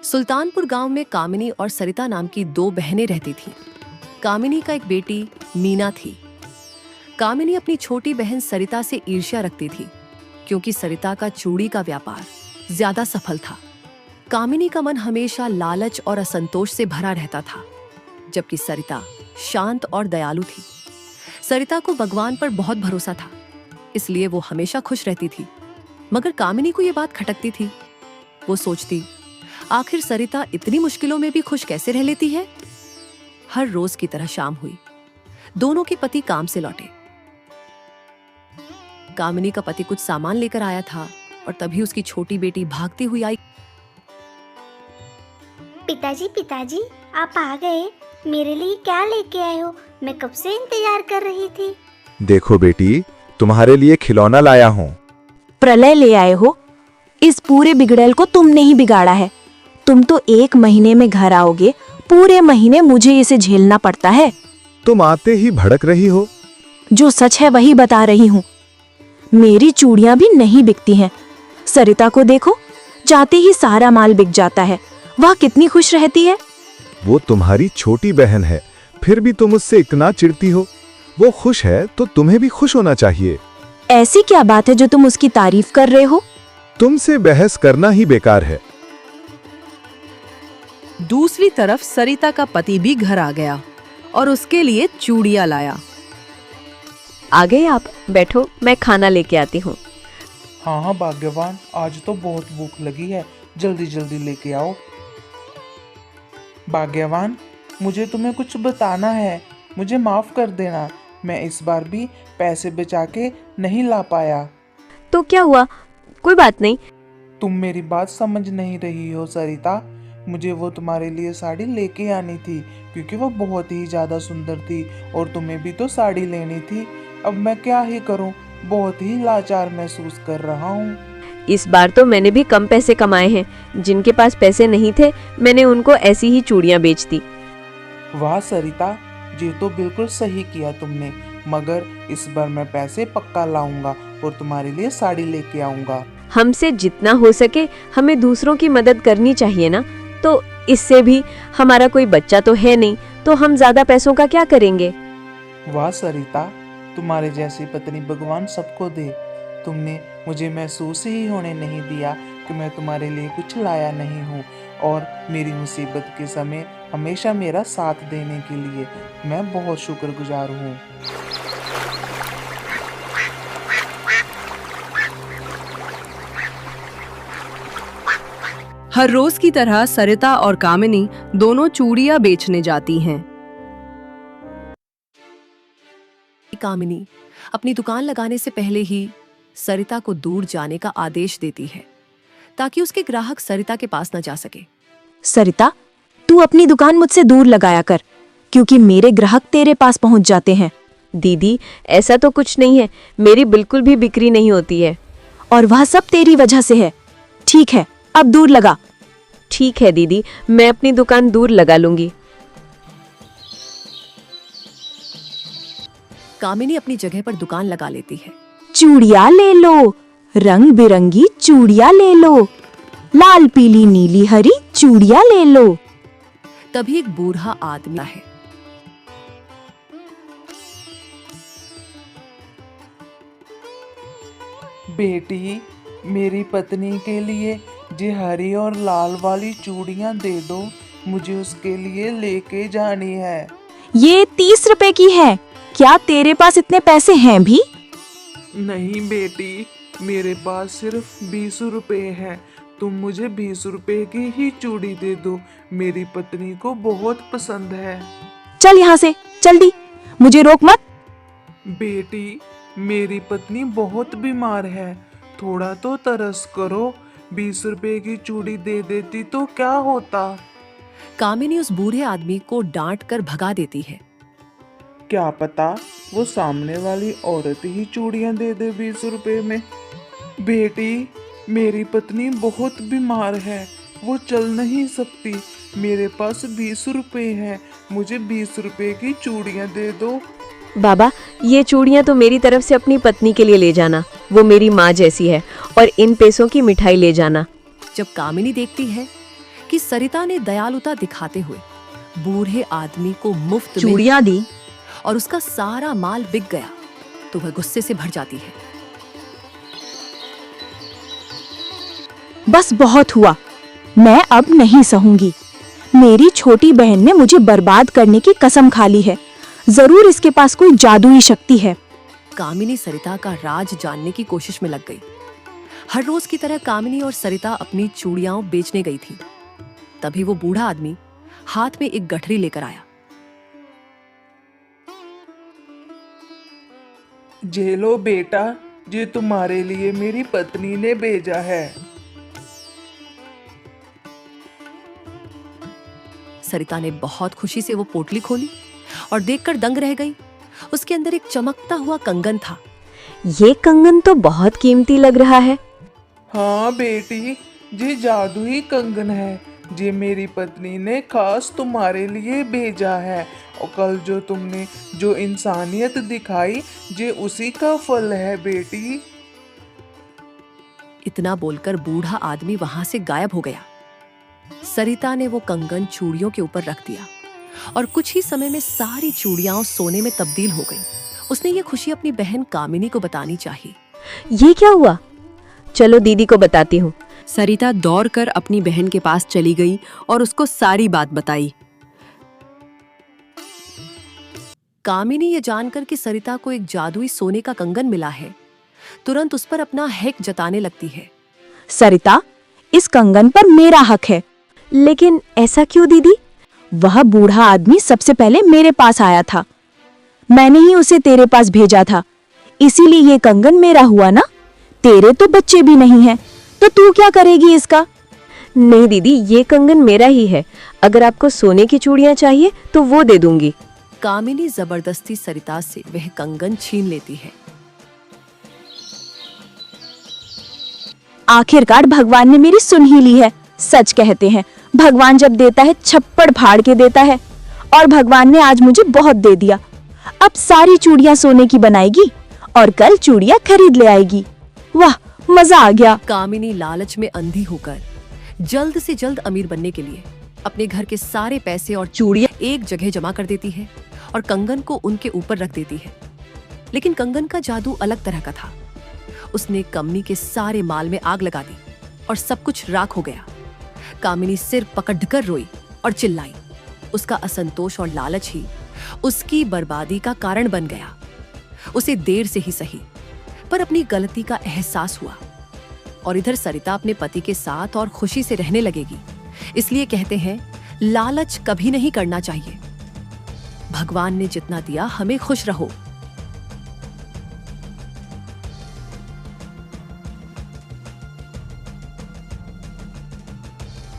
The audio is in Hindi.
सुल्तानपुर गांव में कामिनी और सरिता नाम की दो बहनें रहती थीं। कामिनी का एक बेटी मीना थी। कामिनी अपनी छोटी बहन सरिता से ईर्ष्या रखती थी क्योंकि सरिता का चूड़ी का व्यापार ज्यादा सफल था। कामिनी का मन हमेशा लालच और असंतोष से भरा रहता था, जबकि सरिता शांत और दयालु थी। सरिता को भगवान पर बहुत भरोसा था, इसलिए वो हमेशा खुश रहती थी। मगर कामिनी को ये बात खटकती थी। वो सोचती, आखिर सरिता इतनी मुश्किलों में भी खुश कैसे रह लेती है। हर रोज की तरह शाम हुई। दोनों के पति काम से लौटे। कामिनी का पति कुछ सामान लेकर आया था और तभी उसकी छोटी बेटी भागती हुई आई। पिताजी पिताजी, आप आ गए। मेरे लिए क्या लेके आए हो? मैं कब से इंतजार कर रही थी। देखो बेटी, तुम्हारे लिए खिलौना लाया हूँ। प्रलय ले आए हो? इस पूरे बिगड़ैल को तुमने ही बिगाड़ा है। तुम तो 1 महीने में घर आओगे, पूरे महीने मुझे इसे झेलना पड़ता है। तुम आते ही भड़क रही हो। जो सच है वही बता रही हूँ। मेरी चूड़ियां भी नहीं बिकती हैं। सरिता को देखो, जाते ही सारा माल बिक जाता है। वह कितनी खुश रहती है। वो तुम्हारी छोटी बहन है, फिर भी तुम उससे इतना चिढ़ती हो। वो खुश है तो तुम्हें भी खुश होना चाहिए। ऐसी क्या बात है जो तुम उसकी तारीफ कर रहे हो? तुमसे बहस करना ही बेकार है। दूसरी तरफ सरिता का पति भी घर आ गया और उसके लिए चूड़ियां लाया। आ गए आप? बैठो, मैं खाना लेके आती हूँ। हाँ हाँ भाग्यवान, आज तो बहुत भूख लगी है, जल्दी जल्दी लेके आओ। भाग्यवान, मुझे तुम्हें कुछ बताना है, मुझे माफ कर देना। मैं इस बार भी पैसे बचा के नहीं ला पाया। तो क्या हुआ? कोई बात नहीं। तुम मेरी बात समझ नहीं रही हो सरिता। मुझे वो तुम्हारे लिए साड़ी लेके आनी थी क्योंकि वो बहुत ही ज़्यादा सुंदर थी और तुम्हें भी तो साड़ी लेनी थी। अब मैं क्या ही करूं, बहुत ही लाचार महसूस कर रहा हूं। इस बार तो मैंने भी कम पैसे कमाए हैं। जिनके पास पैसे नहीं थे, मैंने उनको ऐसी ही चूड़ियां बेच दी। वाह सरिता, ये तो बिल्कुल सही किया तुमने। मगर इस बार मैं पैसे पक्का लाऊंगा और तुम्हारे लिए साड़ी लेके आऊंगा। हमसे जितना हो सके हमें दूसरों की मदद करनी चाहिए ना। तो इससे भी हमारा कोई बच्चा तो है नहीं, तो हम ज्यादा पैसों का क्या करेंगे। वाह सरिता, तुम्हारे जैसी पत्नी भगवान सबको दे। तुमने मुझे महसूस ही होने नहीं दिया कि मैं तुम्हारे लिए कुछ लाया नहीं हूँ और मेरी मुसीबत के समय हमेशा मेरा साथ देने के लिए मैं बहुत शुक्रगुजार हूँ। हर रोज की तरह सरिता और कामिनी दोनों चूड़ियां बेचने जाती हैं। कामिनी अपनी दुकान लगाने से पहले ही सरिता को दूर जाने का आदेश देती है ताकि उसके ग्राहक सरिता के पास न जा सके। सरिता, तू अपनी दुकान मुझसे दूर लगाया कर, क्योंकि मेरे ग्राहक तेरे पास पहुंच जाते हैं। दीदी, ऐसा तो कुछ नहीं है। मेरी बिल्कुल भी बिक्री नहीं होती है। और वह सब तेरी वजह से है। ठीक है, अब दूर लगा। ठीक है दीदी, मैं अपनी दुकान दूर लगा लूंगी। कामिनी अपनी जगह पर दुकान लगा लेती है। चूड़ियां ले लो, रंग बिरंगी चूड़ियां ले लो, लाल पीली नीली हरी चूड़ियां ले लो। तभी एक बूढ़ा आदमी है। बेटी, मेरी पत्नी के लिए जी हरी और लाल वाली चूड़ियां दे दो, मुझे उसके लिए लेके जानी है। ये 30 रुपए की है। क्या तेरे पास इतने पैसे हैं भी? नहीं बेटी, मेरे पास सिर्फ 20 रुपए हैं। तुम मुझे 20 रुपए की ही चूड़ी दे दो, मेरी पत्नी को बहुत पसंद है। चल यहाँ से, जल्दी, मुझे रोक मत। बेटी, मेरी पत्नी बहुत बीमार है, थोड़ा तो तरस करो। 20 रुपए की चूड़ी दे देती तो क्या होता। कामिनी उस बूढ़े आदमी को डांट कर भगा देती है। क्या पता वो सामने वाली औरत ही चूड़ियां दे दे 20 रुपए में। बेटी, मेरी पत्नी बहुत बीमार है, वो चल नहीं सकती। मेरे पास 20 रुपए हैं, मुझे 20 रुपए की चूड़ियां दे दो। बाबा, ये चूड़ियां तो मेरी तरफ से अपनी पत्नी के लिए ले जाना। वो मेरी माँ जैसी है। और इन पैसों की मिठाई ले जाना। जब कामिनी देखती है कि सरिता ने दयालुता दिखाते हुए बूढ़े आदमी को मुफ्त में चूड़ियां दी। और उसका सारा माल बिक गया तो वह गुस्से से भर जाती है। बस बहुत हुआ, मैं अब नहीं सहूंगी। मेरी छोटी बहन ने मुझे बर्बाद करने की कसम खा ली है। जरूर इसके पास कोई जादुई शक्ति है। कामिनी सरिता का राज जानने की कोशिश में लग गई। हर रोज की तरह कामिनी और सरिता अपनी चूड़ियां बेचने गई थी। तभी वो बूढ़ा आदमी हाथ में एक गठरी लेकर आया। जे लो बेटा, ये तुम्हारे लिए मेरी पत्नी ने भेजा है। सरिता ने बहुत खुशी से वो पोटली खोली और देखकर दंग रह गई। उसके अंदर एक चमकता हुआ कंगन था। ये कंगन तो बहुत कीमती लग रहा है। हाँ बेटी, ये जादुई कंगन है। ये मेरी पत्नी ने खास तुम्हारे लिए भेजा है। और कल जो तुमने जो इंसानियत दिखाई, ये उसी का फल है बेटी। इतना बोलकर बूढ़ा आदमी वहां से गायब हो गया। सरिता ने वो कंगन चूड़ियों के ऊपर रख दिया और कुछ ही समय में सारी चूड़ियां सोने में तब्दील हो गईं। उसने ये खुशी अपनी बहन कामिनी को बतानी चाहिए। ये क्या हुआ? चलो दीदी को बताती हूँ। सरिता दौड़कर अपनी बहन के पास चली गई और उसको सारी बात बताई। कामिनी ये जानकर कि सरिता को एक जादुई सोने का कंगन मिला है, तुरंत उस पर अपना हक जताने लगती है। सरिता, इस कंगन पर मेरा हक है। लेकिन ऐसा क्यों दीदी? वह बूढ़ा आदमी सबसे पहले मेरे पास आया था। मैंने ही उसे तेरे पास भेजा था, इसीलिए ये कंगन मेरा हुआ ना। तेरे तो बच्चे भी नहीं हैं, तो तू क्या करेगी इसका? नहीं दीदी, ये कंगन मेरा ही है। अगर आपको सोने की चूड़ियां चाहिए तो वो दे दूंगी। कामिनी जबरदस्ती सरिता से वह कंगन छीन लेती है। आखिरकार भगवान ने मेरी सुन ही ली है। सच कहते हैं, भगवान जब देता है छप्पड़ फाड़ के देता है। और भगवान ने आज मुझे बहुत दे दिया। अब सारी चूड़ियां सोने की बनाएगी और कल चूड़ियां खरीद ले आएगी। वाह, मजा आ गया। कामिनी लालच में अंधी होकर जल्द से जल्द अमीर बनने के लिए अपने घर के सारे पैसे और चूड़ियां एक जगह जमा कर देती है और कंगन को उनके ऊपर रख देती है। लेकिन कंगन का जादू अलग तरह का था। उसने कमनी के सारे माल में आग लगा दी और सब कुछ राख हो गया। कामिनी सिर पकड़कर रोई और चिल्लाई। उसका असंतोष और लालच ही उसकी बर्बादी का कारण बन गया। उसे देर से ही सही, पर अपनी गलती का एहसास हुआ। और इधर सरिता अपने पति के साथ और खुशी से रहने लगेगी। इसलिए कहते हैं, लालच कभी नहीं करना चाहिए। भगवान ने जितना दिया, हमें खुश रहो।